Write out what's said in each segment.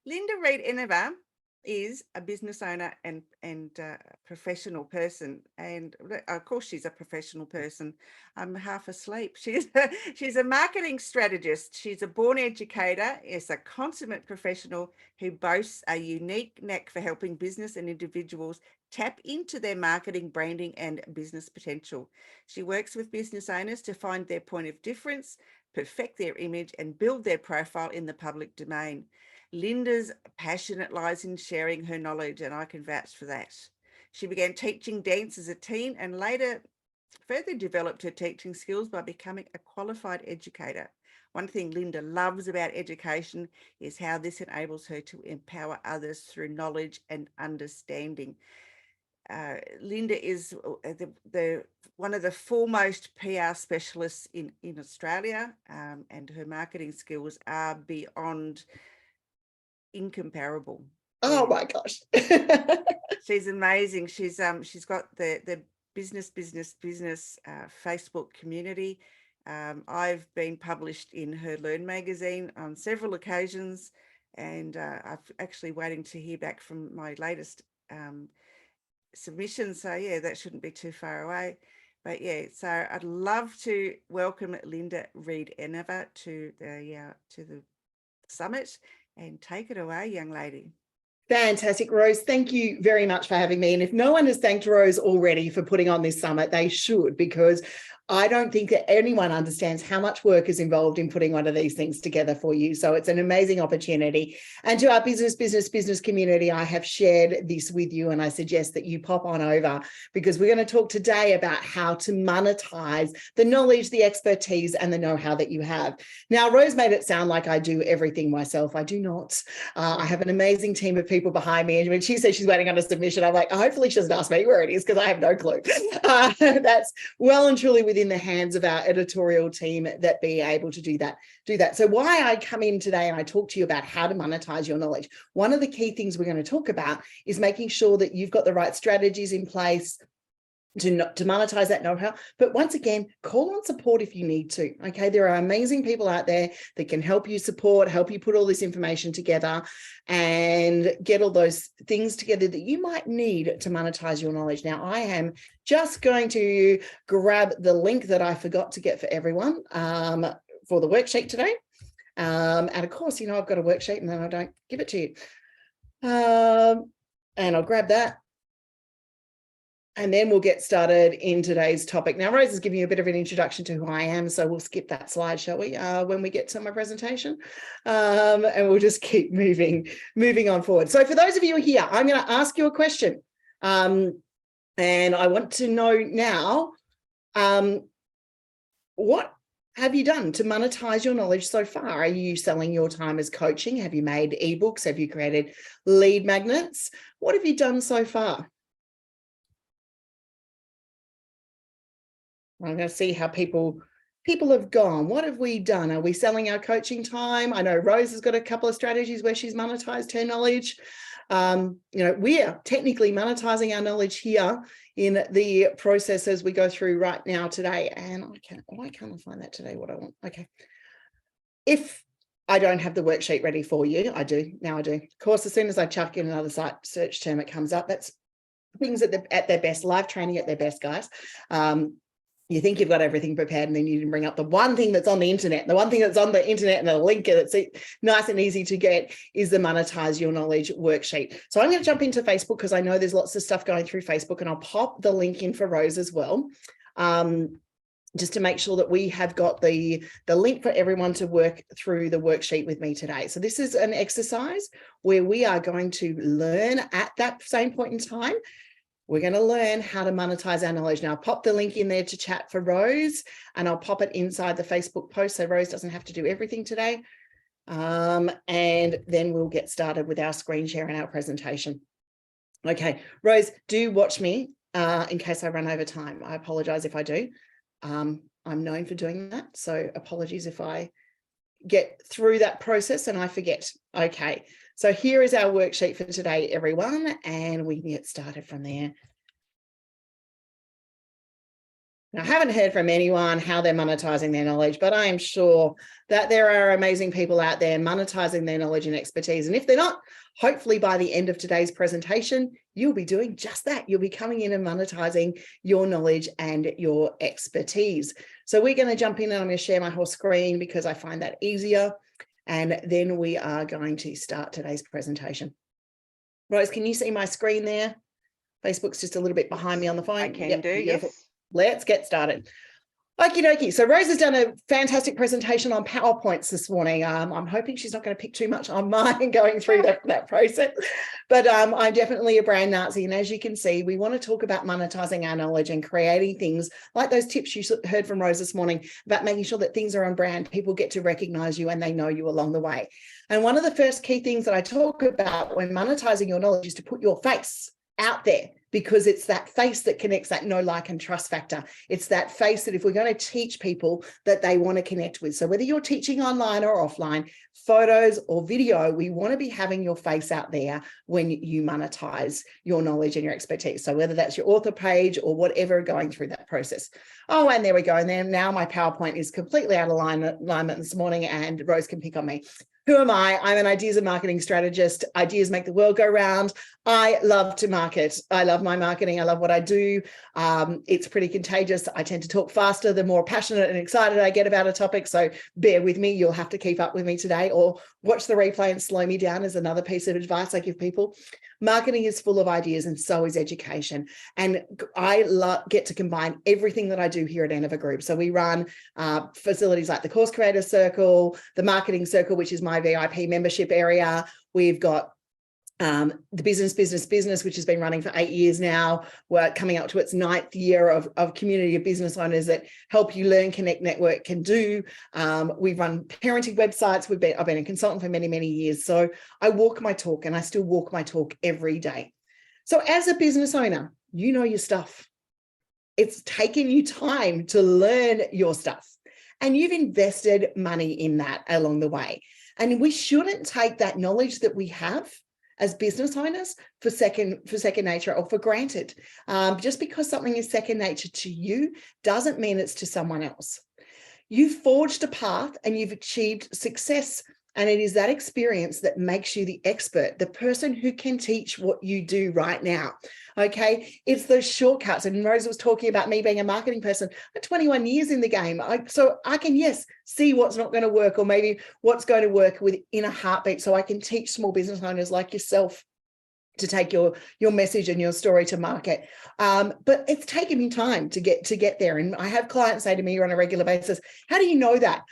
Linda Reed-Enever is a business owner and professional person, and of course she's a professional person. I'm half asleep. She's a marketing strategist. She's a born educator. Is a consummate professional who boasts a unique knack for helping business and individuals tap into their marketing, branding, and business potential. She works with business owners to find their point of difference, perfect their image, and build their profile in the public domain. Linda's passion lies in sharing her knowledge, and I can vouch for that. She began teaching dance as a teen and later further developed her teaching skills by becoming a qualified educator. One thing Linda loves about education is how this enables her to empower others through knowledge and understanding. Linda is one of the foremost PR specialists in Australia, and her marketing skills are beyond incomparable. Oh my gosh. She's amazing. She's got the business Facebook community. I've been published in her Learn magazine on several occasions, and I'm actually waiting to hear back from my latest submission. So yeah, that shouldn't be too far away. But yeah, so I'd love to welcome Linda Reed-Enever to the summit, and take it away, young lady. Fantastic, Rose. Thank you very much for having me. And if no one has thanked Rose already for putting on this summit, they should, because I don't think that anyone understands how much work is involved in putting one of these things together for you. So it's an amazing opportunity. And to our business community, I have shared this with you, and I suggest that you pop on over, because we're going to talk today about how to monetize the knowledge, the expertise, and the know-how that you have. Now, Rose made it sound like I do everything myself. I do not. I have an amazing team of people behind me. And when she says she's waiting on a submission, I'm like, hopefully she doesn't ask me where it is, because I have no clue. That's well and truly within the hands of our editorial team that be able to do that. So why I come in today and I talk to you about how to monetize your knowledge. One of the key things we're going to talk about is making sure that you've got the right strategies in place to monetize that know-how. But once again, call on support if you need to. Okay, there are amazing people out there that can help you help you put all this information together and get all those things together that you might need to monetize your knowledge. Now, I am just going to grab the link that I forgot to get for everyone for the worksheet today. And of course, I've got a worksheet and then I don't give it to you. And I'll grab that. And then we'll get started in today's topic. Now, Rose is giving you a bit of an introduction to who I am, so we'll skip that slide, shall we, when we get to my presentation? And we'll just keep moving on forward. So for those of you here, I'm going to ask you a question. And I want to know now, what have you done to monetize your knowledge so far? Are you selling your time as coaching? Have you made ebooks? Have you created lead magnets? What have you done so far? I'm going to see how people have gone. What have we done? Are we selling our coaching time? I know Rose has got a couple of strategies where she's monetized her knowledge. We are technically monetizing our knowledge here in the process as we go through right now today. And why can't I find that today, what I want? Okay. If I don't have the worksheet ready for you, I do. Now I do. Of course, as soon as I chuck in another site search term, it comes up. That's things at their best, live training at their best, guys. You think you've got everything prepared, and then you can bring up the one thing that's on the internet. The one thing that's on the internet and a link that's nice and easy to get is the Monetize Your Knowledge worksheet. So I'm going to jump into Facebook because I know there's lots of stuff going through Facebook, and I'll pop the link in for Rose as well, just to make sure that we have got the link for everyone to work through the worksheet with me today. So this is an exercise where we are going to learn at that same point in time. We're going to learn how to monetize our knowledge. Now, I'll pop the link in there to chat for Rose, and I'll pop it inside the Facebook post so Rose doesn't have to do everything today. And then we'll get started with our screen share and our presentation. Okay, Rose, do watch me in case I run over time. I apologize if I do. I'm known for doing that, so apologies if I get through that process and I forget. Okay. So here is our worksheet for today, everyone, and we can get started from there. I haven't heard from anyone how they're monetizing their knowledge, but I am sure that there are amazing people out there monetizing their knowledge and expertise. And if they're not, hopefully by the end of today's presentation, you'll be doing just that. You'll be coming in and monetizing your knowledge and your expertise. So we're going to jump in and I'm going to share my whole screen because I find that easier. And then we are going to start today's presentation. Rose, can you see my screen there? Facebook's just a little bit behind me on the phone. I can do, beautiful. yes. Let's get started. Okie dokie. So Rose has done a fantastic presentation on PowerPoints this morning. I'm hoping she's not going to pick too much on mine going through that process, but I'm definitely a brand Nazi. And as you can see, we want to talk about monetizing our knowledge and creating things like those tips you heard from Rose this morning about making sure that things are on brand. People get to recognize you and they know you along the way. And one of the first key things that I talk about when monetizing your knowledge is to put your face out there, because it's that face that connects, that know, like, and trust factor. It's that face that if we're going to teach people that they want to connect with. So whether you're teaching online or offline, photos or video, we want to be having your face out there when you monetize your knowledge and your expertise. So whether that's your author page or whatever, going through that process. Oh, and there we go. And then now my PowerPoint is completely out of alignment this morning and Rose can pick on me. Who am I? I'm an ideas and marketing strategist. Ideas make the world go round. I love to market. I love my marketing. I love what I do. It's pretty contagious. I tend to talk faster the more passionate and excited I get about a topic. So bear with me. You'll have to keep up with me today or watch the replay and slow me down is another piece of advice I give people. Marketing is full of ideas and so is education. And I get to combine everything that I do here at Enever Group. So we run facilities like the Course Creator Circle, the Marketing Circle, which is my VIP membership area. We've got the business, which has been running for 8 years now. We're coming up to its 9th year of community of business owners that help you learn, connect, network, can do. We've run parenting websites. I've been a consultant for many, many years. So I walk my talk and I still walk my talk every day. So as a business owner, you know your stuff. It's taken you time to learn your stuff and you've invested money in that along the way. And we shouldn't take that knowledge that we have as business owners for second nature or for granted. Just because something is second nature to you doesn't mean it's to someone else. You've forged a path and you've achieved success. And it is that experience that makes you the expert, the person who can teach what you do right now. Okay, it's those shortcuts. And Rose was talking about me being a marketing person. I'm 21 years in the game. So I can, yes, see what's not going to work or maybe what's going to work within a heartbeat. So I can teach small business owners like yourself to take your message and your story to market. But it's taken me time to get there. And I have clients say to me on a regular basis, how do you know that?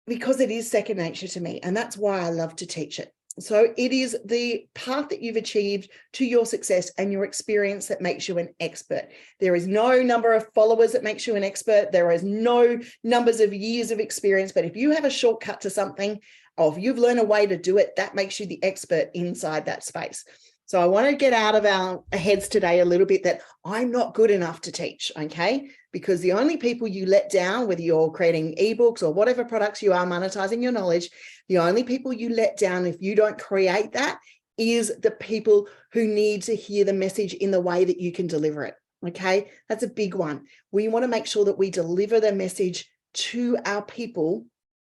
Because it is second nature to me. And that's why I love to teach it. So it is the path that you've achieved to your success and your experience that makes you an expert. There is no number of followers that makes you an expert. There is no numbers of years of experience. But if you have a shortcut to something, or if you've learned a way to do it, that makes you the expert inside that space. So I want to get out of our heads today a little bit that I'm not good enough to teach, okay? Because the only people you let down, whether you're creating ebooks or whatever products you are monetizing your knowledge, the only people you let down if you don't create that is the people who need to hear the message in the way that you can deliver it, okay? That's a big one. We want to make sure that we deliver the message to our people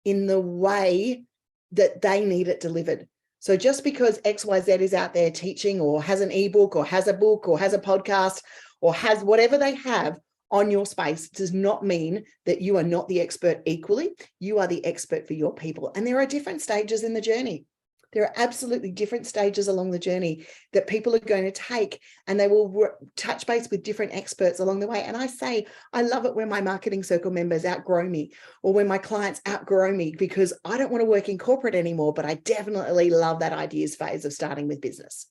in the way that they need it delivered. So just because XYZ is out there teaching or has an ebook or has a book or has a podcast or has whatever they have on your space does not mean that you are not the expert equally. You are the expert for your people. And there are different stages in the journey. There are absolutely different stages along the journey that people are going to take, and they will touch base with different experts along the way. And I say, I love it when my marketing circle members outgrow me or when my clients outgrow me, because I don't want to work in corporate anymore, but I definitely love that ideas phase of starting with business.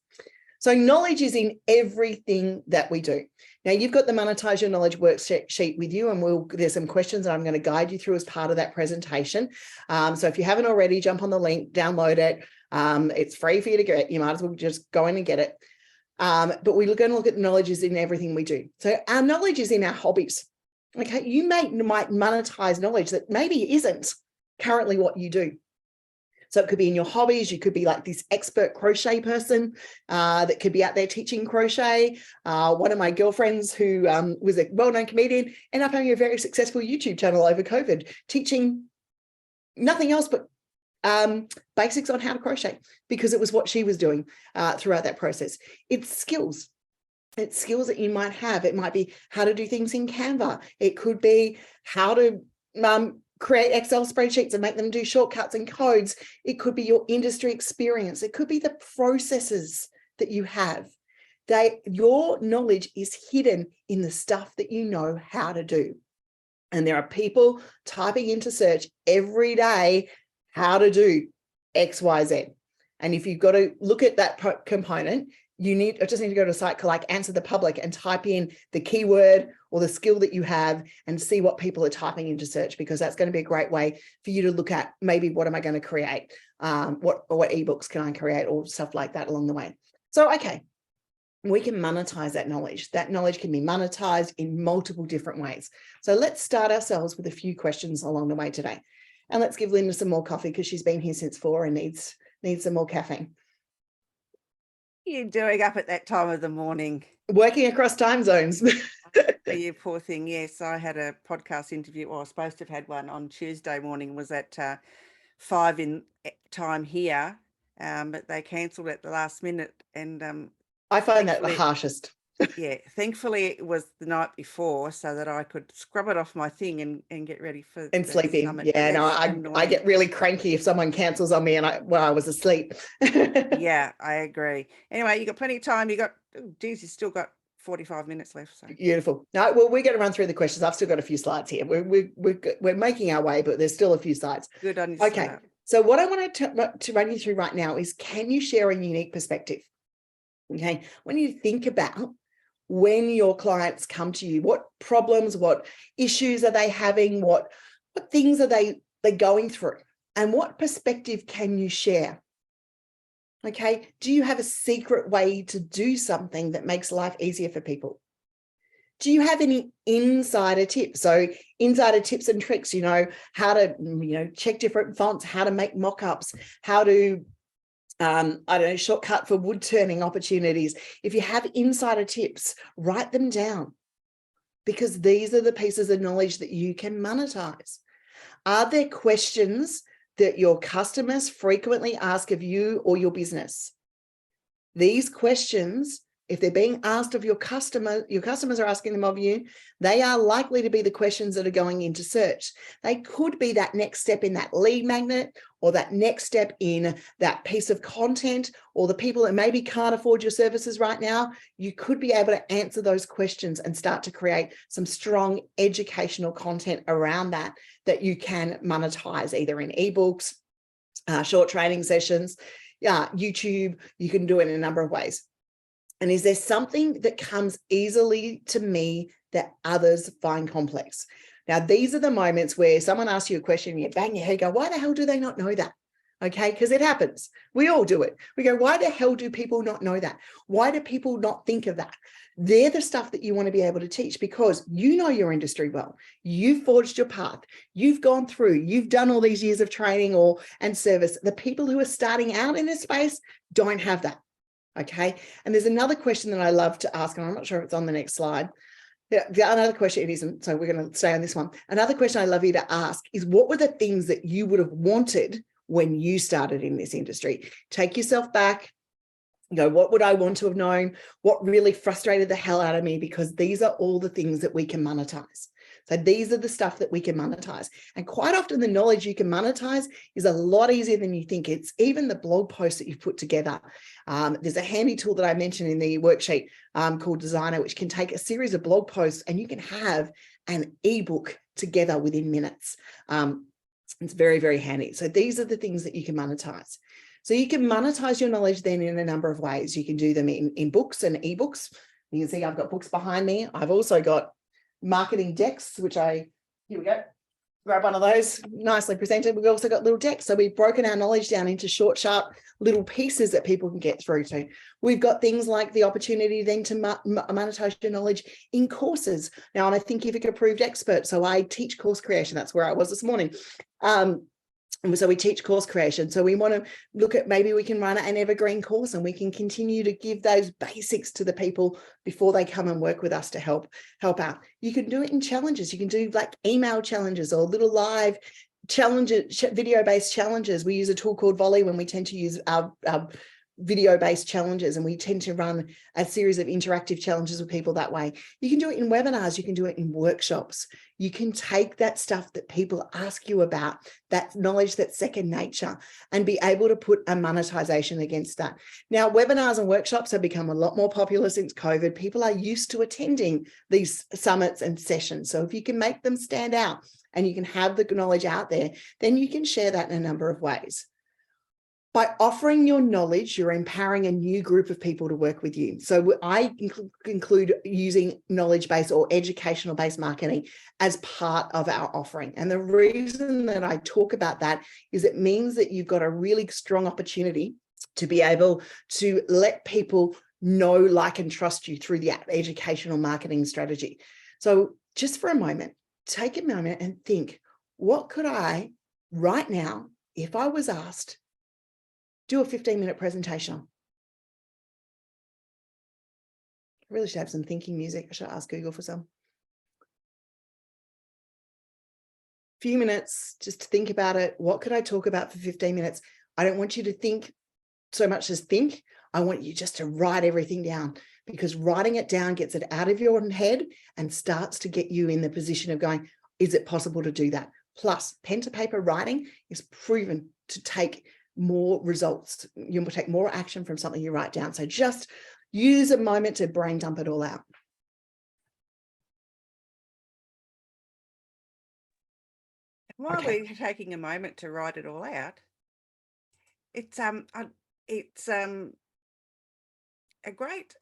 So knowledge is in everything that we do. Now you've got the Monetize Your Knowledge worksheet with you, and there's some questions that I'm going to guide you through as part of that presentation. So if you haven't already, jump on the link, download it. It's free for you to get. You might as well just go in and get it. But we're going to look at knowledge is in everything we do. So our knowledge is in our hobbies. Okay, you might monetize knowledge that maybe isn't currently what you do. So it could be in your hobbies. You could be like this expert crochet person that could be out there teaching crochet. One of my girlfriends who was a well-known comedian ended up having a very successful YouTube channel over COVID, teaching nothing else but basics on how to crochet, because it was what she was doing throughout that process. It's skills. It's skills that you might have. It might be how to do things in Canva. It could be how to create Excel spreadsheets and make them do shortcuts and codes. It could be your industry experience. It could be the processes that you have. Your knowledge is hidden in the stuff that you know how to do. And there are people typing into search every day how to do X, Y, Z. And if you've got to look at that component, I just need to go to a site like Answer the Public and type in the keyword or the skill that you have and see what people are typing into search, because that's going to be a great way for you to look at maybe what am I going to create? What ebooks can I create, or stuff like that along the way. So, okay, we can monetize that knowledge. That knowledge can be monetized in multiple different ways. So let's start ourselves with a few questions along the way today. And let's give Linda some more coffee, because she's been here since 4 and needs some more caffeine. What are you doing up at that time of the morning? Working across time zones. You poor thing. Yes, I had a podcast interview, or I was supposed to have had one on Tuesday morning, was at 5 in time here, but they cancelled at the last minute. And I find that the harshest. Yeah, thankfully it was the night before, so that I could scrub it off my thing and get ready for and sleeping. summit. Yeah, no, I get really cranky if someone cancels on me and I was asleep. Yeah, I agree. Anyway, you got plenty of time. You still got 45 minutes left. So beautiful. No, well, we're going to run through the questions. I've still got a few slides here. We're making our way, but there's still a few slides. Good on you. Okay, so what I want to run you through right now is, can you share a unique perspective? Okay, when you think about when your clients come to you, what problems, what issues are they having, what things are they going through, and what perspective can you share? Okay, do you have a secret way to do something that makes life easier for people? Do you have any insider tips? So insider tips and tricks, how to, check different fonts, how to make mock-ups, how to shortcut for wood turning opportunities. If you have insider tips, write them down, because these are the pieces of knowledge that you can monetize. Are there questions that your customers frequently ask of you or your business? These questions, if they're being asked of your customers are asking them of you, they are likely to be the questions that are going into search. They could be that next step in that lead magnet, or that next step in that piece of content, or the people that maybe can't afford your services right now. You could be able to answer those questions and start to create some strong educational content around that you can monetize, either in ebooks, short training sessions, YouTube. You can do it in a number of ways. And is there something that comes easily to me that others find complex? Now, these are the moments where someone asks you a question, you bang your head, go, why the hell do they not know that? Okay, because it happens. We all do it. We go, why the hell do people not know that? Why do people not think of that? They're the stuff that you want to be able to teach, because you know your industry well. You've forged your path. You've gone through. You've done all these years of training and service. The people who are starting out in this space don't have that. Okay, and there's another question that I love to ask, and I'm not sure if it's on the next slide. Another question, it isn't, so we're going to stay on this one. Another question I love you to ask is, what were the things that you would have wanted when you started in this industry? Take yourself back, what would I want to have known? What really frustrated the hell out of me? Because these are all the things that we can monetize. So these are the stuff that we can monetize. And quite often the knowledge you can monetize is a lot easier than you think. It's even the blog posts that you've put together. There's a handy tool that I mentioned in the worksheet called Designer, which can take a series of blog posts and you can have an ebook together within minutes. It's very, very handy. So these are the things that you can monetize. So you can monetize your knowledge then in a number of ways. You can do them in books and ebooks. You can see I've got books behind me. I've also got marketing decks, here we go. Grab one of those, nicely presented. We've also got little decks. So we've broken our knowledge down into short, sharp little pieces that people can get through to. We've got things like the opportunity then to monetize your knowledge in courses. Now, I'm a Thinkific approved expert, so I teach course creation. That's where I was this morning. And so we teach course creation. So we want to look at, maybe we can run an evergreen course and we can continue to give those basics to the people before they come and work with us to help out. You can do it in challenges. You can do like email challenges or little live challenges, video-based challenges. We use a tool called Volley when we tend to use our video-based challenges, and we tend to run a series of interactive challenges with people that way. You can do it in webinars, you can do it in workshops. You can take that stuff that people ask you about, that knowledge that's second nature, and be able to put a monetization against that. Now, webinars and workshops have become a lot more popular since COVID. People are used to attending these summits and sessions. So if you can make them stand out and you can have the knowledge out there, then you can share that in a number of ways. By offering your knowledge, you're empowering a new group of people to work with you. So I include using knowledge-based or educational-based marketing as part of our offering. And the reason that I talk about that is it means that you've got a really strong opportunity to be able to let people know, like, and trust you through the educational marketing strategy. So just for a moment, take a moment and think, what could I right now, if I was asked, do a 15-minute presentation? I really should have some thinking music. I should ask Google for some. Few minutes just to think about it. What could I talk about for 15 minutes? I don't want you to think so much as think. I want you just to write everything down, because writing it down gets it out of your head and starts to get you in the position of going, is it possible to do that? Plus, pen to paper writing is proven to take more results. You'll take more action from something you write down. So just use a moment to brain dump it all out. While we're taking a moment to write it all out, it's a great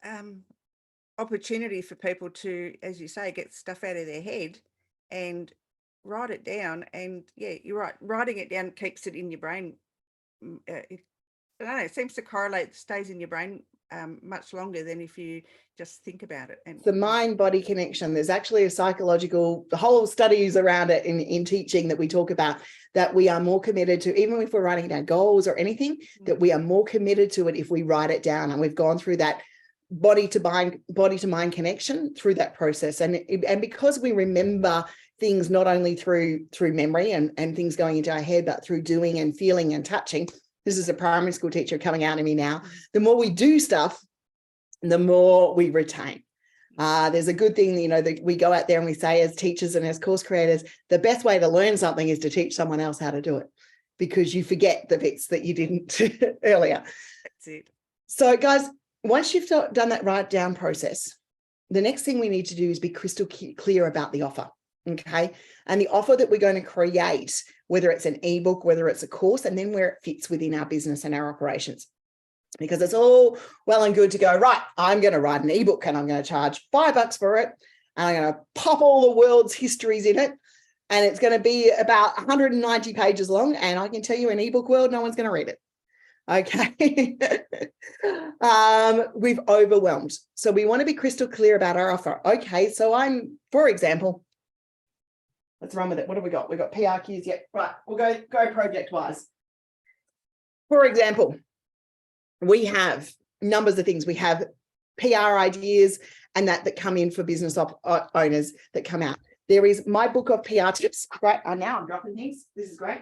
opportunity for people to, as you say, get stuff out of their head and write it down. And yeah, you're right, writing it down keeps it in your brain. I don't know, it seems to correlate, stays in your brain much longer than if you just think about it. And the mind-body connection, there's actually a psychological, the whole studies around it in teaching that we talk about, that we are more committed to, even if we're writing down goals or anything, that we are more committed to it if we write it down. And we've gone through that body to mind connection through that process. And because we remember things not only through memory and things going into our head, but through doing and feeling and touching. This is a primary school teacher coming out of me now. The more we do stuff, the more we retain. There's a good thing, that we go out there and we say, as teachers and as course creators, the best way to learn something is to teach someone else how to do it, because you forget the bits that you didn't earlier. That's it. So guys, once you've done that write down process, the next thing we need to do is be crystal clear about the offer. Okay. And the offer that we're going to create, whether it's an ebook, whether it's a course, and then where it fits within our business and our operations. Because it's all well and good to go, right, I'm going to write an ebook and I'm going to charge $5 for it. And I'm going to pop all the world's histories in it. And it's going to be about 190 pages long. And I can tell you, in ebook world, no one's going to read it. Okay. We've overwhelmed. So we want to be crystal clear about our offer. Okay. So for example, let's run with it. What have we got? We've got PRQs. Yep. Right. We'll go project wise. For example, we have numbers of things. We have PR ideas and that come in for business owners that come out. There is my book of PR tips. Right. Now I'm dropping these. This is great.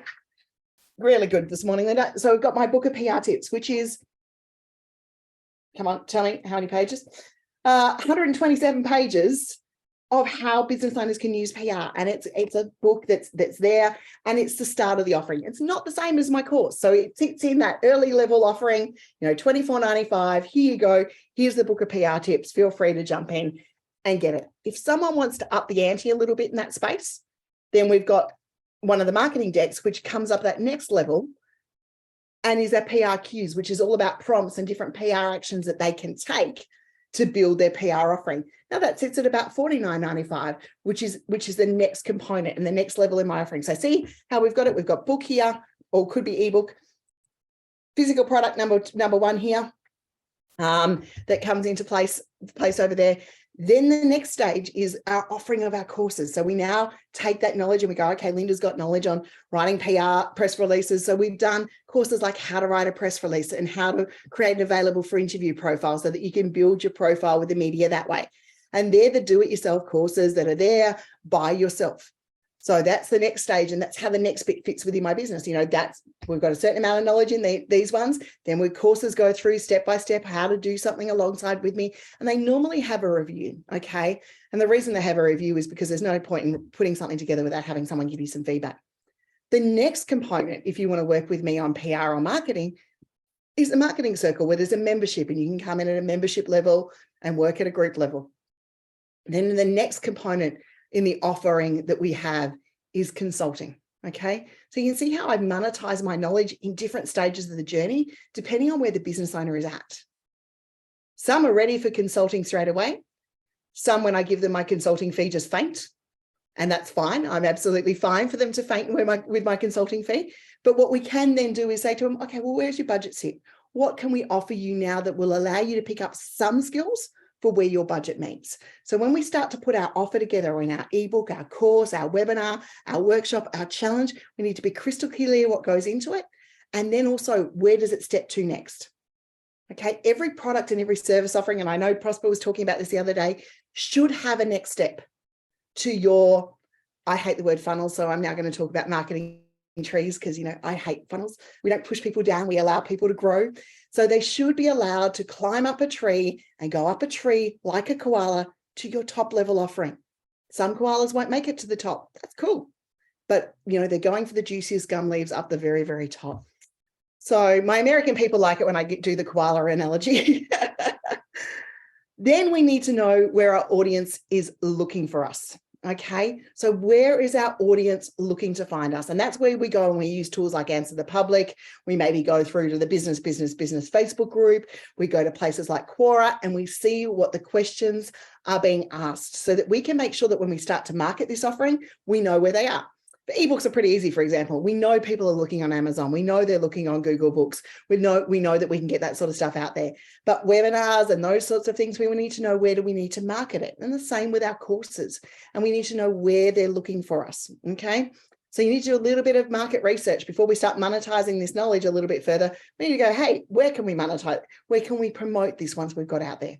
Really good this morning, Linda. So we've got my book of PR tips, which is, come on, tell me how many pages? 127 pages of how business owners can use PR. And it's a book that's there, and it's the start of the offering. It's not the same as my course. So it sits in that early level offering, $24.95. Here you go. Here's the book of PR tips. Feel free to jump in and get it. If someone wants to up the ante a little bit in that space, then we've got one of the marketing decks, which comes up that next level and is our PRQs, which is all about prompts and different PR actions that they can take to build their PR offering. Now that sits at about $49.95, which is the next component and the next level in my offering. So see how we've got it? We've got book here, or could be ebook, physical product number one here, that comes into place over there. Then the next stage is our offering of our courses. So we now take that knowledge and we go, okay, Linda's got knowledge on writing PR, press releases. So we've done courses like how to write a press release and how to create an available for interview profile so that you can build your profile with the media that way. And they're the do-it-yourself courses that are there by yourself. So that's the next stage, and that's how the next bit fits within my business. You know, that's, we've got a certain amount of knowledge in these ones. Then we courses go through step by step how to do something alongside with me, and they normally have a review, okay? And the reason they have a review is because there's no point in putting something together without having someone give you some feedback. The next component, if you want to work with me on PR or marketing, is the marketing circle, where there's a membership and you can come in at a membership level and work at a group level. Then the next component in the offering that we have is consulting. Okay, so you can see how I monetize my knowledge in different stages of the journey, depending on where the business owner is at. Some are ready for consulting straight away. Some, when I give them my consulting fee, just faint. And that's fine. I'm absolutely fine for them to faint with my consulting fee. But what we can then do is say to them, okay, well, where's your budget sit? What can we offer you now that will allow you to pick up some skills for where your budget meets? So when we start to put our offer together in our ebook, our course, our webinar, our workshop, our challenge, we need to be crystal clear what goes into it. And then also, where does it step to next? Okay, every product and every service offering, and I know Prosper was talking about this the other day, should have a next step to your, I hate the word funnel, so I'm now going to talk about marketing trees, because, you know, I hate funnels. We don't push people down, we allow people to grow. So they should be allowed to climb up a tree and go up a tree like a koala to your top level offering. Some koalas won't make it to the top. That's cool. But, you know, they're going for the juiciest gum leaves up the very, very top. So my American people like it when I do the koala analogy. Then we need to know where our audience is looking for us. Okay, so where is our audience looking to find us? And that's where we go and we use tools like Answer the Public. We maybe go through to the business Facebook group. We go to places like Quora and we see what the questions are being asked so that we can make sure that when we start to market this offering, we know where they are. The ebooks are pretty easy, for example. We know people are looking on Amazon. We know they're looking on Google Books. We know that we can get that sort of stuff out there. But webinars and those sorts of things, we will need to know where do we need to market it. And the same with our courses. And we need to know where they're looking for us, okay? So you need to do a little bit of market research before we start monetizing this knowledge a little bit further. We need to go, hey, where can we monetize? Where can we promote this once we've got out there?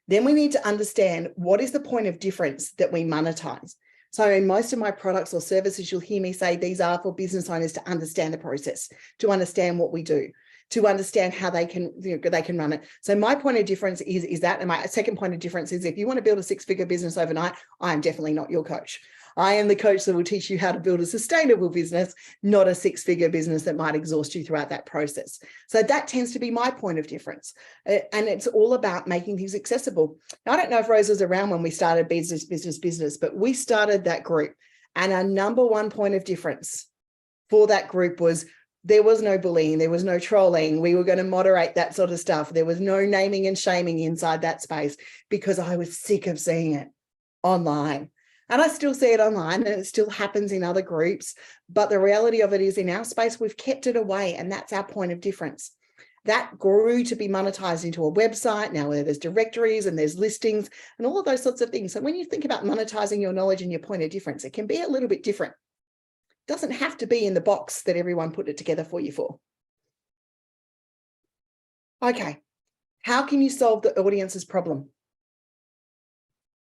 Then we need to understand what is the point of difference that we monetize. So in most of my products or services, you'll hear me say these are for business owners to understand the process, to understand what we do, to understand how they can, they can run it. So my point of difference is that, and my second point of difference is if you want to build a six-figure business overnight, I am definitely not your coach. I am the coach that will teach you how to build a sustainable business, not a six-figure business that might exhaust you throughout that process. So that tends to be my point of difference. And it's all about making things accessible. Now, I don't know if Rose was around when we started business, but we started that group. And our number one point of difference for that group was there was no bullying, there was no trolling. We were going to moderate that sort of stuff. There was no naming and shaming inside that space because I was sick of seeing it online. And I still see it online and it still happens in other groups. But the reality of it is in our space, we've kept it away, and that's our point of difference. That grew to be monetized into a website now where there's directories and there's listings and all of those sorts of things. So when you think about monetizing your knowledge and your point of difference, it can be a little bit different. It doesn't have to be in the box that everyone put it together for you for. Okay, how can you solve the audience's problem?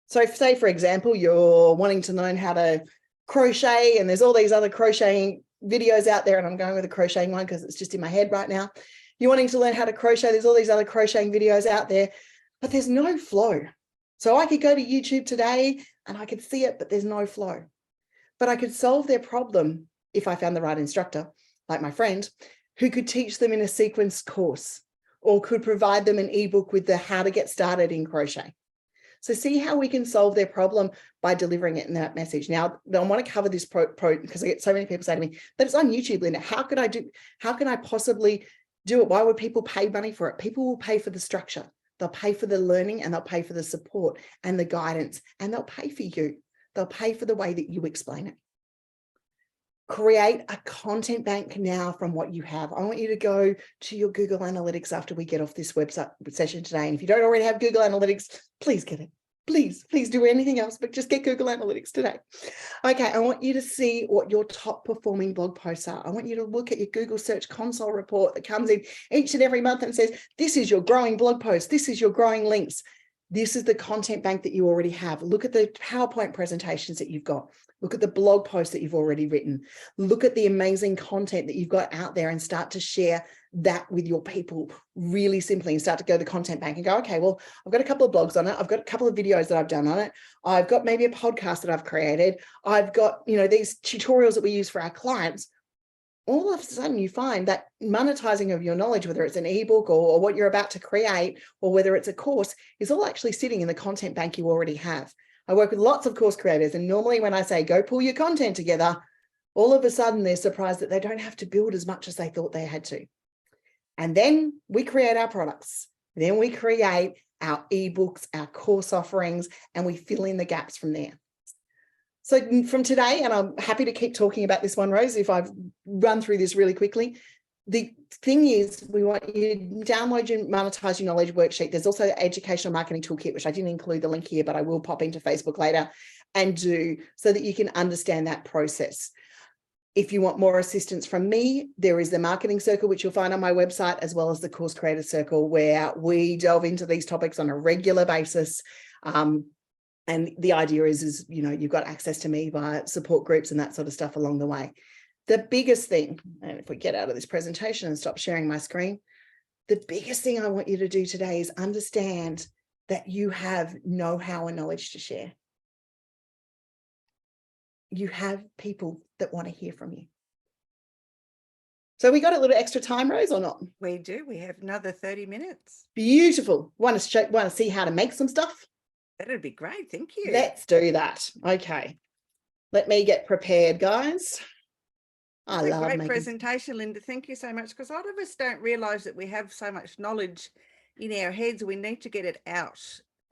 So say, for example, you're wanting to learn how to crochet and there's all these other crocheting videos out there, and I'm going with a crocheting one because it's just in my head right now. You're wanting to learn how to crochet, there's all these other crocheting videos out there, but there's no flow. So I could go to YouTube today and I could see it, but there's no flow. But I could solve their problem if I found the right instructor, like my friend, who could teach them in a sequenced course or could provide them an ebook with the how to get started in crochet. So see how we can solve their problem by delivering it in that message. Now, I want to cover this because I get so many people say to me, but it's on YouTube, Linda. How can I possibly do it? Why would people pay money for it? People will pay for the structure. They'll pay for the learning and they'll pay for the support and the guidance, and they'll pay for you. They'll pay for the way that you explain it. Create a content bank now from what you have. I want you to go to your Google Analytics after we get off this website session today. And if you don't already have Google Analytics, please get it. Please do anything else, but just get Google Analytics today. Okay, I want you to see what your top performing blog posts are. I want you to look at your Google Search Console report that comes in each and every month and says, this is your growing blog post. This is your growing links. This is the content bank that you already have. Look at the PowerPoint presentations that you've got. Look at the blog posts that you've already written. Look at the amazing content that you've got out there and start to share that with your people really simply, and start to go to the content bank and go, okay, well, I've got a couple of blogs on it. I've got a couple of videos that I've done on it. I've got maybe a podcast that I've created. I've got, you know, these tutorials that we use for our clients. All of a sudden you find that monetizing of your knowledge, whether it's an ebook or what you're about to create, or whether it's a course, is all actually sitting in the content bank you already have. I work with lots of course creators, and normally when I say go pull your content together, all of a sudden they're surprised that they don't have to build as much as they thought they had to. And then we create our products. Then we create our ebooks, our course offerings, and we fill in the gaps from there. So from today, and I'm happy to keep talking about this one, Rose, if I've run through this really quickly. The thing is, we want you to download your Monetize Your Knowledge worksheet. There's also the Educational Marketing Toolkit, which I didn't include the link here, but I will pop into Facebook later and do, so that you can understand that process. If you want more assistance from me, there is the Marketing Circle, which you'll find on my website, as well as the Course Creator Circle, where we delve into these topics on a regular basis. And the idea is, you know, you've got access to me via support groups and that sort of stuff along the way. The biggest thing, and if we get out of this presentation and stop sharing my screen, the biggest thing I want you to do today is understand that you have know-how and knowledge to share. You have people that want to hear from you. So we got a little extra time, Rose, or not? We do. We have another 30 minutes. Beautiful. Want to see how to make some stuff? That'd be great. Thank you. Let's do that. Okay. Let me get prepared, guys. I love a great making presentation, Linda. Thank you so much, because a lot of us don't realise that we have so much knowledge in our heads. We need to get it out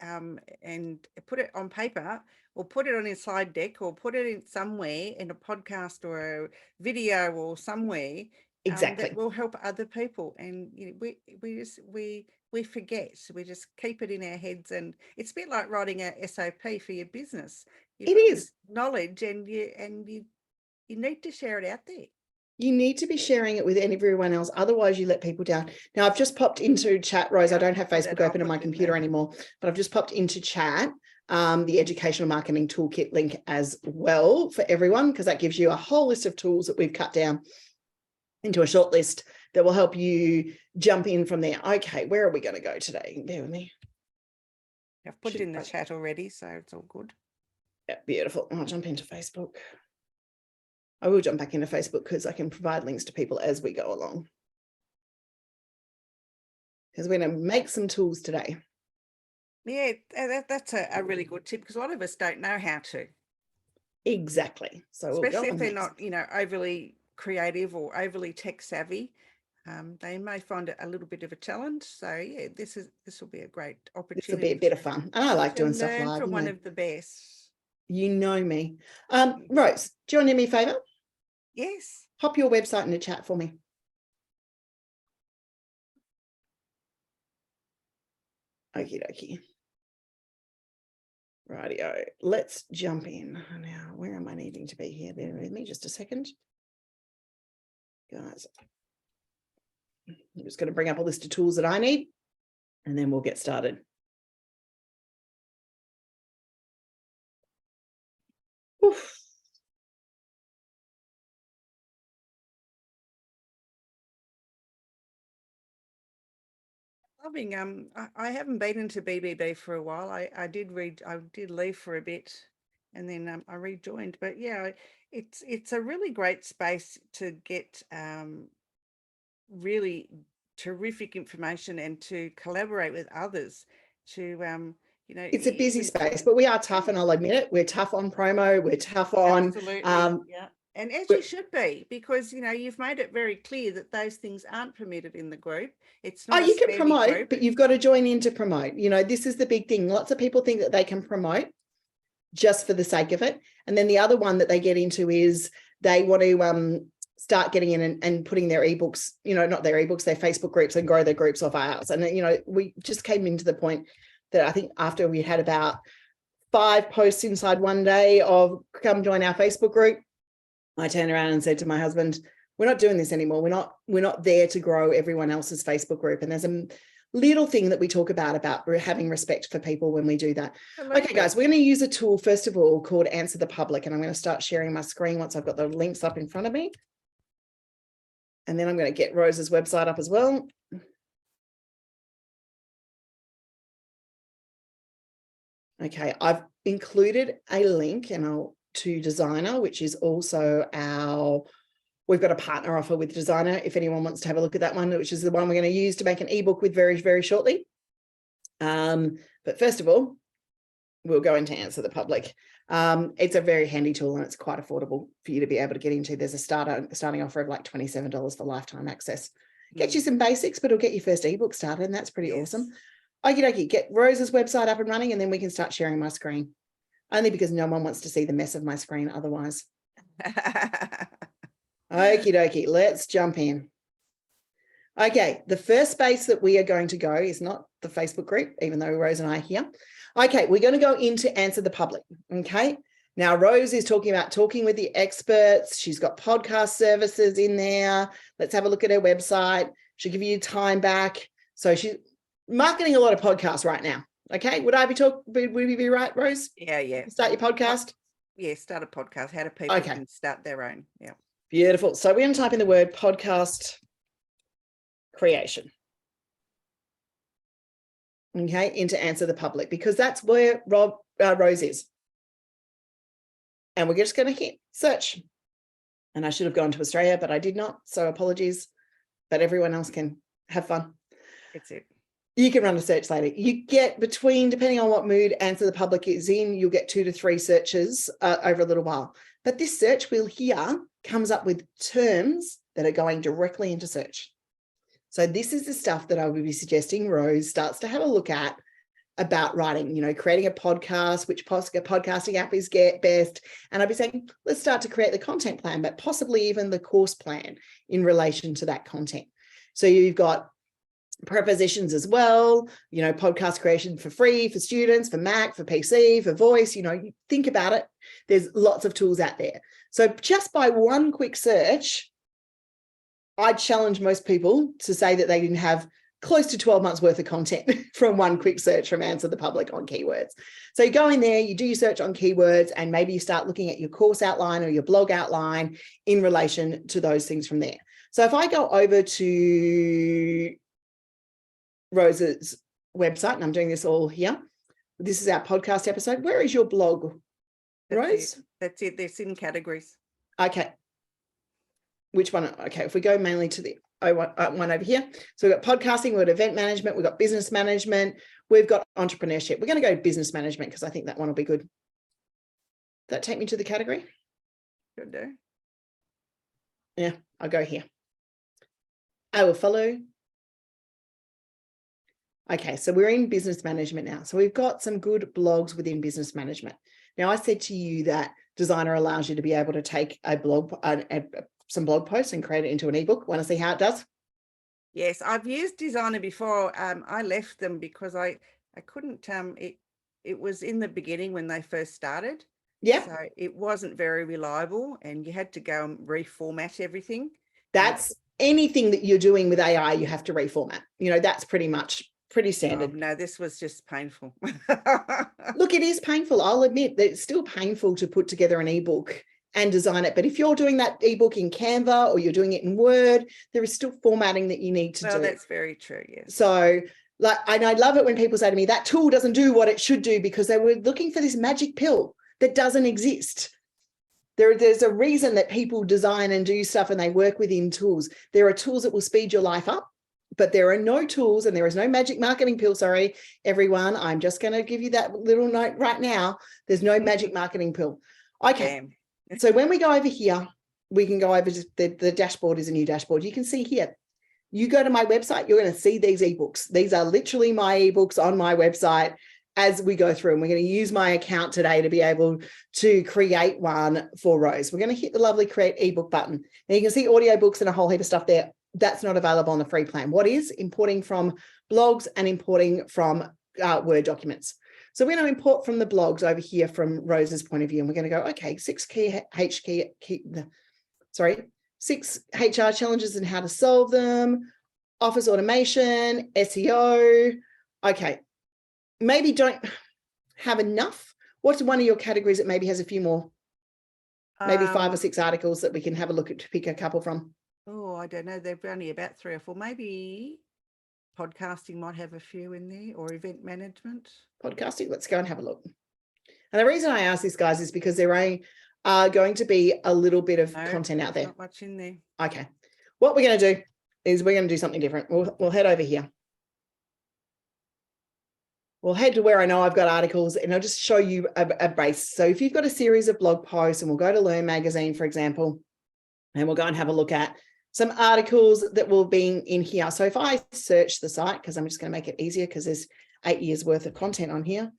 and put it on paper, or put it on a slide deck, or put it in somewhere in a podcast or a video or somewhere. Exactly. That will help other people. And you know, we forget. We just keep it in our heads, and it's a bit like writing a SOP for your business. It is knowledge, and you need to share it out there. You need to be sharing it with everyone else. Otherwise, you let people down. Now, I've just popped into chat, Rose. I don't have Facebook open on my computer anymore, but I've just popped into chat the Educational Marketing Toolkit link as well for everyone, because that gives you a whole list of tools that we've cut down into a short list that will help you jump in from there. Okay, where are we going to go today? Bear with me. I've put it in the chat already, so it's all good. Yeah, beautiful. I'll jump into Facebook. I will jump back into Facebook because I can provide links to people as we go along. Because we're going to make some tools today. Yeah, that's a really good tip, because a lot of us don't know how to. Exactly. So especially if they're not, you know, overly creative or overly tech savvy, they may find it a little bit of a challenge. So yeah, this will be a great opportunity. This will be a bit of fun. And I like doing stuff live. From one of the best. You know me. Rose, do you want to do me a favour? Yes. Pop your website in the chat for me. Okie dokie. Rightio. Let's jump in. Now, where am I needing to be here? Bear with me just a second. Guys, I'm just going to bring up a list of tools that I need, and then we'll get started. Oof. I haven't been into BBB for a while. I did leave for a bit, and then I rejoined. But yeah, it's a really great space to get really terrific information and to collaborate with others. To you know, it's a busy space, but we are tough, and I'll admit it. We're tough on promo. We're tough on yeah. And as you should be, because, you know, you've made it very clear that those things aren't permitted in the group. It's not. You can promote, but you've got to join in to promote. You know, this is the big thing. Lots of people think that they can promote just for the sake of it. And then the other one that they get into is they want to start getting in and putting their ebooks, not their ebooks, their Facebook groups, and grow their groups off ours. And, we just came into the point that I think after we had about 5 posts inside one day of come join our Facebook group, I turned around and said to my husband, we're not doing this anymore. We're not there to grow everyone else's Facebook group. And there's a little thing that we talk about having respect for people when we do that. Okay, guys, we're going to use a tool, first of all, called Answer the Public. And I'm going to start sharing my screen once I've got the links up in front of me. And then I'm going to get Rose's website up as well. Okay, I've included a link to Designer, which is also we've got a partner offer with Designer, if anyone wants to have a look at that one, which is the one we're going to use to make an ebook with very, very shortly. But first of all, we'll go into Answer the Public. It's a very handy tool and it's quite affordable for you to be able to get into. There's a starting offer of like $27 for lifetime access. Get you some basics, but it'll get your first ebook started, and that's pretty awesome. Okie dokie, get Rose's website up and running, and then we can start sharing my screen. Only because no one wants to see the mess of my screen otherwise. Okie dokie, let's jump in. Okay, the first space that we are going to go is not the Facebook group, even though Rose and I are here. Okay, we're going to go into Answer the Public. Okay, now Rose is talking about talking with the experts. She's got podcast services in there. Let's have a look at her website. She'll give you time back. So she's marketing a lot of podcasts right now. Okay, would we be right, Rose? Yeah. Start your podcast? Yeah, start a podcast. How do people can start their own? Yeah. Beautiful. So we're going to type in the word podcast creation. Okay, into Answer the Public, because that's where Rose is. And we're just going to hit search. And I should have gone to Australia, but I did not. So apologies. But everyone else can have fun. That's it. You can run a search later. You get between, depending on what mood Answer the Public is in, you'll get 2 to 3 searches over a little while. But this search wheel here comes up with terms that are going directly into search. So this is the stuff that I would be suggesting Rose starts to have a look at about writing, creating a podcast, which podcasting app is best. And I'd be saying, let's start to create the content plan, but possibly even the course plan in relation to that content. So you've got prepositions as well, podcast creation for free, for students, for Mac, for PC, for voice, you think about it. There's lots of tools out there. So just by one quick search, I'd challenge most people to say that they didn't have close to 12 months worth of content from one quick search from Answer the Public on keywords. So you go in there, you do your search on keywords, and maybe you start looking at your course outline or your blog outline in relation to those things from there. So if I go over to Rose's website, and I'm doing this all here, this is our podcast episode. Where is your blog, Rose? That's it. It's in categories. Okay. Which one? Okay, if we go mainly to the one over here. So we've got podcasting, we've got event management, we've got business management, we've got entrepreneurship. We're going to go business management because I think that one will be good. Does that take me to the category? Good do. Yeah, I'll go here. I will follow. Okay, so we're in business management now. So we've got some good blogs within business management. Now, I said to you that Designer allows you to be able to take a blog, some blog posts and create it into an ebook. Want to see how it does? Yes, I've used Designer before. I left them because I couldn't, it was in the beginning when they first started. Yeah. So it wasn't very reliable and you had to go and reformat everything. That's anything that you're doing with AI, you have to reformat. That's pretty standard. No, this was just painful. Look, it is painful. I'll admit that it's still painful to put together an ebook and design it. But if you're doing that ebook in Canva or you're doing it in Word, there is still formatting that you need to do. Well, that's very true, yes. So, and I love it when people say to me, that tool doesn't do what it should do, because they were looking for this magic pill that doesn't exist. There's a reason that people design and do stuff and they work within tools. There are tools that will speed your life up, but there are no tools and there is no magic marketing pill. Sorry, everyone. I'm just going to give you that little note right now. There's no magic marketing pill. Okay. Damn. So when we go over here, we can go over to the dashboard is a new dashboard. You can see here, you go to my website, you're going to see these ebooks. These are literally my ebooks on my website. as we go through, and we're going to use my account today to be able to create one for Rose. We're going to hit the lovely create ebook button. Now you can see audiobooks and a whole heap of stuff there. That's not available on the free plan. What is? Importing from blogs and importing from Word documents. So we're going to import from the blogs over here from Rose's point of view, and we're going to go, okay, 6 HR challenges and how to solve them, office automation, SEO. Okay, maybe don't have enough. What's one of your categories that maybe has a few more? Maybe 5 or 6 articles that we can have a look at to pick a couple from. Oh, I don't know. They've only about 3 or 4. Maybe podcasting might have a few in there, or event management. Podcasting, let's go and have a look. And the reason I ask this, guys, is because there are going to be a little bit of content out there. Not much in there. Okay. What we're going to do is we're going to do something different. We'll head over here. We'll head to where I know I've got articles, and I'll just show you a base. So if you've got a series of blog posts, and we'll go to Learn Magazine, for example, and we'll go and have a look at some articles that will be in here. So if I search the site, because I'm just going to make it easier because there's 8 years worth of content on here.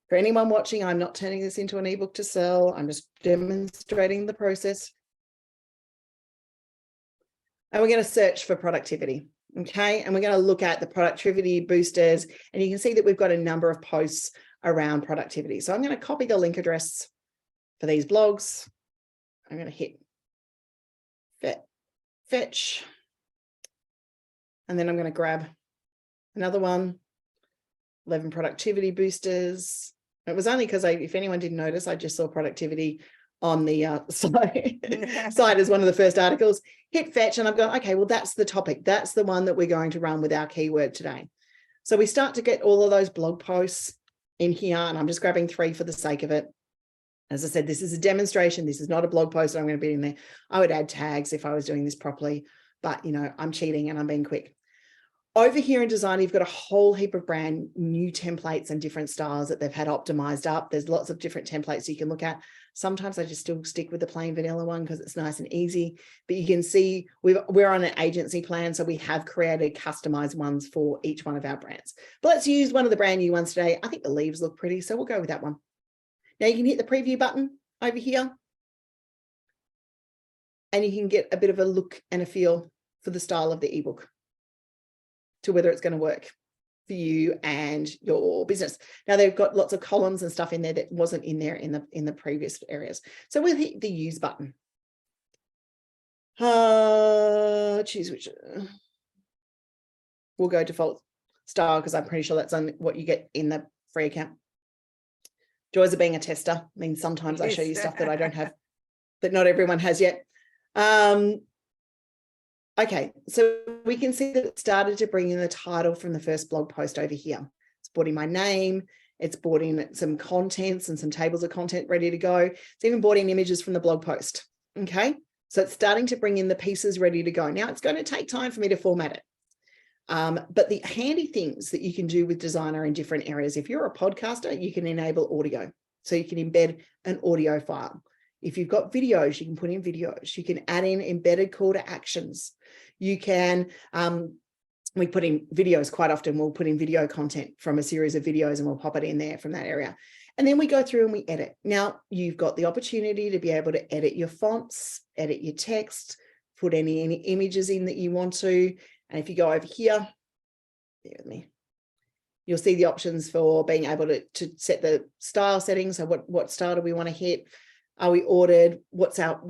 For anyone watching, I'm not turning this into an ebook to sell. I'm just demonstrating the process. And we're going to search for productivity. Okay, and we're going to look at the productivity boosters, and you can see that we've got a number of posts around productivity. So I'm going to copy the link address for these blogs. I'm going to hit fetch, and then I'm going to grab another one, 11 productivity boosters. It was only because if anyone didn't notice, I just saw productivity on the site as one of the first articles. Hit fetch, and I've gone, okay, well, that's the topic. That's the one that we're going to run with our keyword today. So we start to get all of those blog posts in here, and I'm just grabbing 3 for the sake of it. As I said, this is a demonstration. This is not a blog post I'm going to be in there. I would add tags if I was doing this properly, but I'm cheating and I'm being quick. Over here in design, you've got a whole heap of brand new templates and different styles that they've had optimized up. There's lots of different templates you can look at. Sometimes I just still stick with the plain vanilla one because it's nice and easy, but you can see we're on an agency plan, so we have created customized ones for each one of our brands. But let's use one of the brand new ones today. I think the leaves look pretty, so we'll go with that one. Now you can hit the preview button over here, and you can get a bit of a look and a feel for the style of the ebook, to whether it's going to work for you and your business. Now they've got lots of columns and stuff in there that wasn't in there in the previous areas. So we'll hit the use button. Choose which. We'll go default style because I'm pretty sure that's on what you get in the free account. Joys of being a tester means sometimes I show you stuff that I don't have, that not everyone has yet. Okay, so we can see that it started to bring in the title from the first blog post over here. It's brought in my name, it's brought in some contents and some tables of content ready to go. It's even brought in images from the blog post, okay? So it's starting to bring in the pieces ready to go. Now it's going to take time for me to format it. But the handy things that you can do with Designer in different areas, if you're a podcaster, you can enable audio. So you can embed an audio file. If you've got videos, you can put in videos. You can add in embedded call to actions. You can, we put in videos quite often. We'll put in video content from a series of videos and we'll pop it in there from that area. And then we go through and we edit. Now you've got the opportunity to be able to edit your fonts, edit your text, put any images in that you want to. And if you go over here, bear with me, you'll see the options for being able to set the style settings. So what style do we want to hit? Are we ordered? What's our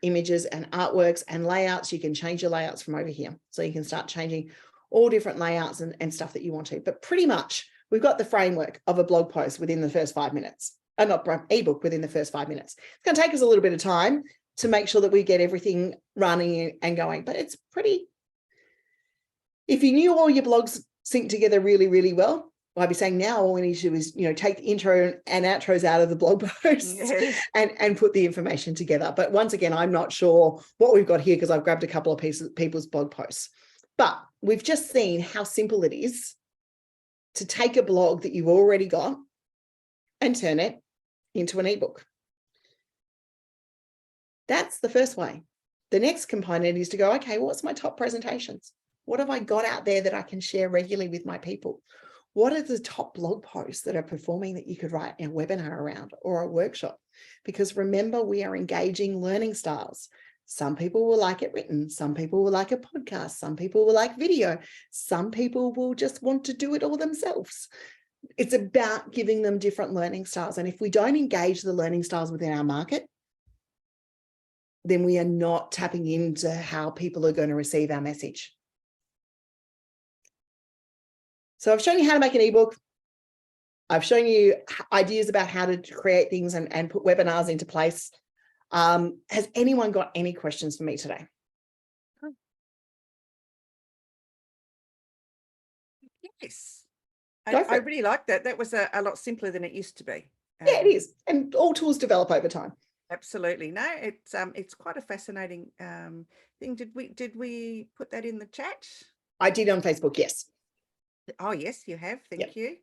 images and artworks and layouts? You can change your layouts from over here. So you can start changing all different layouts and stuff that you want to. But pretty much we've got the framework of a blog post within the first 5 minutes. Not ebook within the first 5 minutes. It's going to take us a little bit of time to make sure that we get everything running and going. But it's pretty, if you knew all your blogs sync together really, really well, I'd be saying now all we need to do is, take the intro and outros out of the blog posts and put the information together. But once again, I'm not sure what we've got here because I've grabbed a couple of people's blog posts. But we've just seen how simple it is to take a blog that you've already got and turn it into an ebook. That's the first way. The next component is to go, okay, what's my top presentations? What have I got out there that I can share regularly with my people? What are the top blog posts that are performing that you could write a webinar around or a workshop? Because remember, we are engaging learning styles. Some people will like it written. Some people will like a podcast. Some people will like video. Some people will just want to do it all themselves. It's about giving them different learning styles. And if we don't engage the learning styles within our market, then we are not tapping into how people are going to receive our message. So I've shown you how to make an ebook. I've shown you ideas about how to create things and put webinars into place. Has anyone got any questions for me today? Yes. I really like that. That was a lot simpler than it used to be. Yeah, it is. And all tools develop over time. Absolutely. No, it's quite a fascinating thing. Did we put that in the chat? I did on Facebook, yes. Oh, yes, you have. Thank you.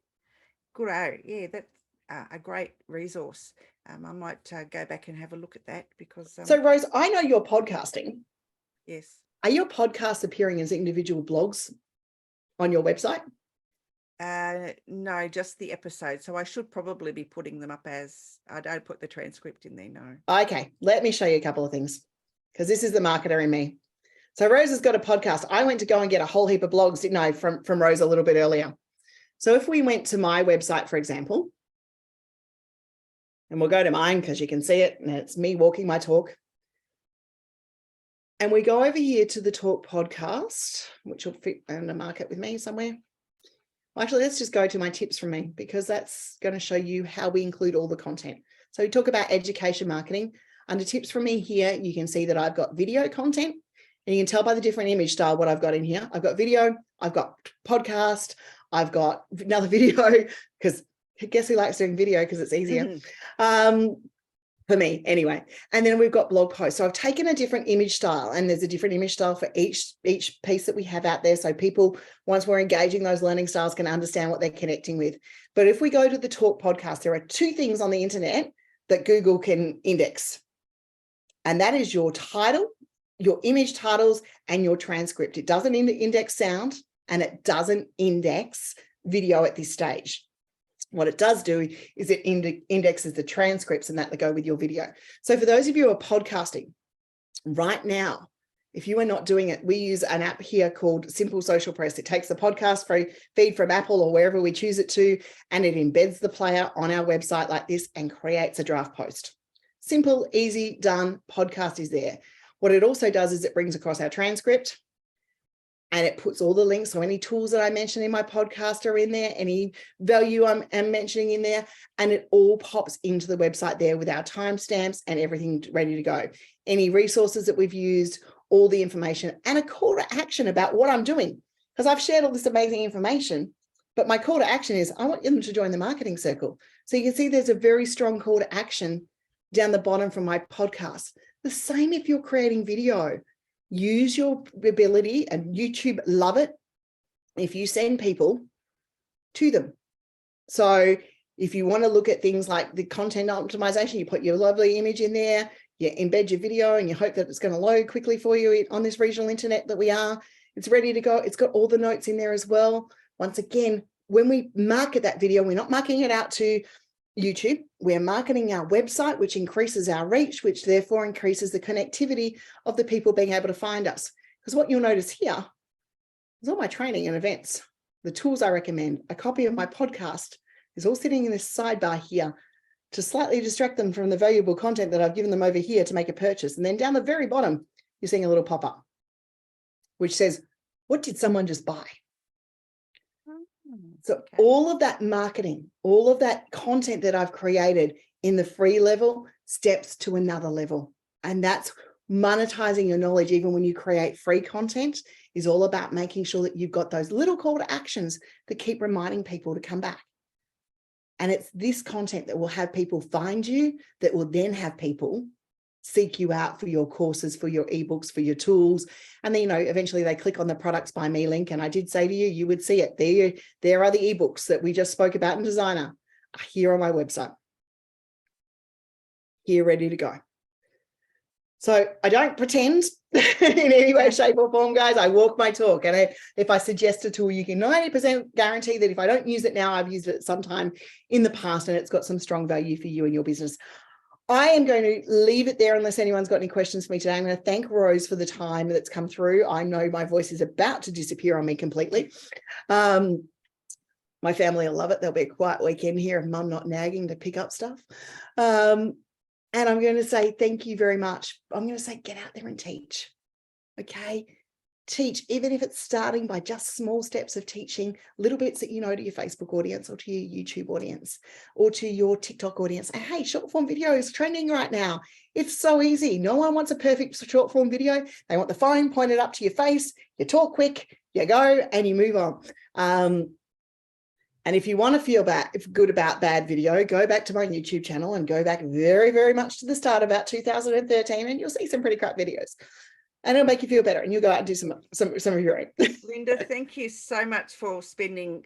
Great. Yeah, that's a great resource. I might go back and have a look at that because. So, Rose, I know you're podcasting. Yes. Are your podcasts appearing as individual blogs on your website? No, just the episode. So I should probably be putting them up as, I don't put the transcript in there, no. Okay, let me show you a couple of things because this is the marketer in me. So Rose has got a podcast. I went to go and get a whole heap of blogs, didn't I, from Rose a little bit earlier. So if we went to my website, for example, and we'll go to mine because you can see it and it's me walking my talk. And we go over here to the talk podcast, which will fit in the market with me somewhere. Actually, let's just go to my tips from me because that's going to show you how we include all the content. So we talk about education marketing. Under tips from me here, you can see that I've got video content and you can tell by the different image style what I've got in here. I've got video, I've got podcast, I've got another video because guess who likes doing video because it's easier. For me anyway. And then we've got blog posts. So I've taken a different image style and there's a different image style for each piece that we have out there. So people, once we're engaging those learning styles, can understand what they're connecting with. But if we go to the talk podcast, there are two things on the internet that Google can index. And that is your title, your image titles, and your transcript. It doesn't index sound and it doesn't index video at this stage. What it does do is it indexes the transcripts and that go with your video. So for those of you who are podcasting right now, if you are not doing it, we use an app here called Simple Social Press. It takes the podcast feed from Apple or wherever we choose it to, and it embeds the player on our website like this and creates a draft post. Simple, easy, done. Podcast is there. What it also does is it brings across our transcript, and it puts all the links. So any tools that I mentioned in my podcast are in there, any value I'm mentioning in there, and it all pops into the website there with our timestamps and everything ready to go. Any resources that we've used, all the information, and a call to action about what I'm doing. Because I've shared all this amazing information, but my call to action is I want them to join the marketing circle. So you can see there's a very strong call to action down the bottom from my podcast. The same if you're creating video. Use your ability, and YouTube love it if you send people to them. So if you want to look at things like the content optimization, you put your lovely image in there, you embed your video, and you hope that it's going to load quickly for you on this regional internet that we are. It's ready to go. It's got all the notes in there as well. Once again, when we market that video, we're not marketing it out to YouTube, we're marketing our website, which increases our reach, which therefore increases the connectivity of the people being able to find us. Because what you'll notice here is all my training and events, the tools I recommend, a copy of my podcast is all sitting in this sidebar here to slightly distract them from the valuable content that I've given them over here to make a purchase. And then down the very bottom, you're seeing a little pop-up, which says, what did someone just buy? So all of that marketing, all of that content that I've created in the free level steps to another level. And that's monetizing your knowledge. Even when you create free content, is all about making sure that you've got those little call to actions that keep reminding people to come back. And it's this content that will have people find you, that will then have people seek you out for your courses, for your ebooks, for your tools. And then, eventually they click on the Products by Me link. And I did say to you, you would see it. There are the ebooks that we just spoke about in Designer here on my website. Here, ready to go. So I don't pretend in any way, shape or form, guys. I walk my talk. And if I suggest a tool, you can 90% guarantee that if I don't use it now, I've used it sometime in the past and it's got some strong value for you and your business. I am going to leave it there unless anyone's got any questions for me today. I'm going to thank Rose for the time that's come through. I know my voice is about to disappear on me completely. My family will love it. There'll be a quiet weekend here of mum not nagging to pick up stuff. And I'm going to say thank you very much. I'm going to say get out there and teach. Okay. Teach, even if it's starting by just small steps of teaching little bits that you know to your Facebook audience or to your YouTube audience or to your TikTok audience. And hey, short form video is trending right now. It's so easy. No one wants a perfect short form video. They want the phone pointed up to your face. You talk quick, you go and you move on. And if you want to feel good about bad video, go back to my YouTube channel and go back very, very much to the start, about 2013, and you'll see some pretty crap videos. And it'll make you feel better, and you'll go out and do some of your own. Linda, thank you so much for spending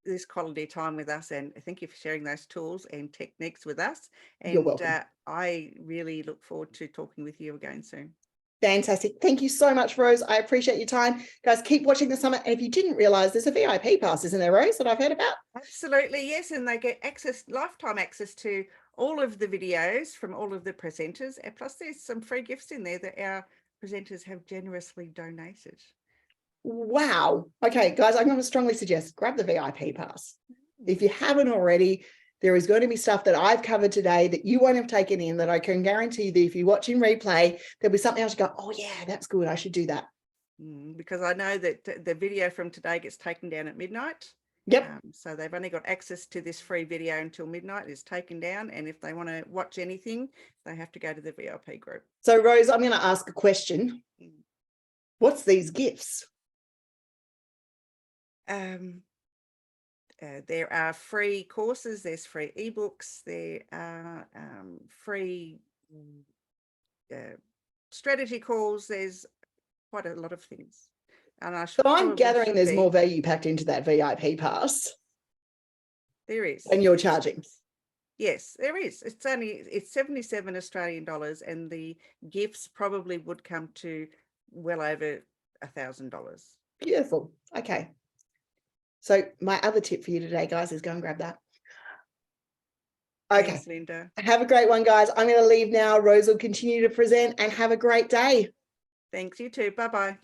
this quality time with us, and thank you for sharing those tools and techniques with us. And You're welcome. I really look forward to talking with you again soon. Fantastic. Thank you so much, Rose. I appreciate your time. Guys, keep watching the summit. And if you didn't realize, there's a VIP pass, isn't there, Rose, that I've heard about? Absolutely, yes. And they get lifetime access to all of the videos from all of the presenters. And plus there's some free gifts in there that our presenters have generously donated. Wow. Okay, guys, I'm going to strongly suggest grab the VIP pass. If you haven't already, there is going to be stuff that I've covered today that you won't have taken in, that I can guarantee that if you watch in replay, there'll be something else you go, oh yeah, that's good, I should do that. Because I know that the video from today gets taken down at midnight. Yep. So they've only got access to this free video until midnight. It's taken down, and if they want to watch anything, they have to go to the VIP group. So Rose, I'm going to ask a question. What's these gifts? There are free courses, there's free ebooks, there are free strategy calls, there's quite a lot of things. And so I'm gathering there's more value packed into that VIP pass. There is. And you're charging. Yes, there is. It's 77 Australian dollars, and the gifts probably would come to well over $1,000. Beautiful. Okay. So my other tip for you today, guys, is go and grab that. Okay. Thanks, Linda. Have a great one, guys. I'm going to leave now. Rose will continue to present, and have a great day. Thanks, you too. Bye-bye.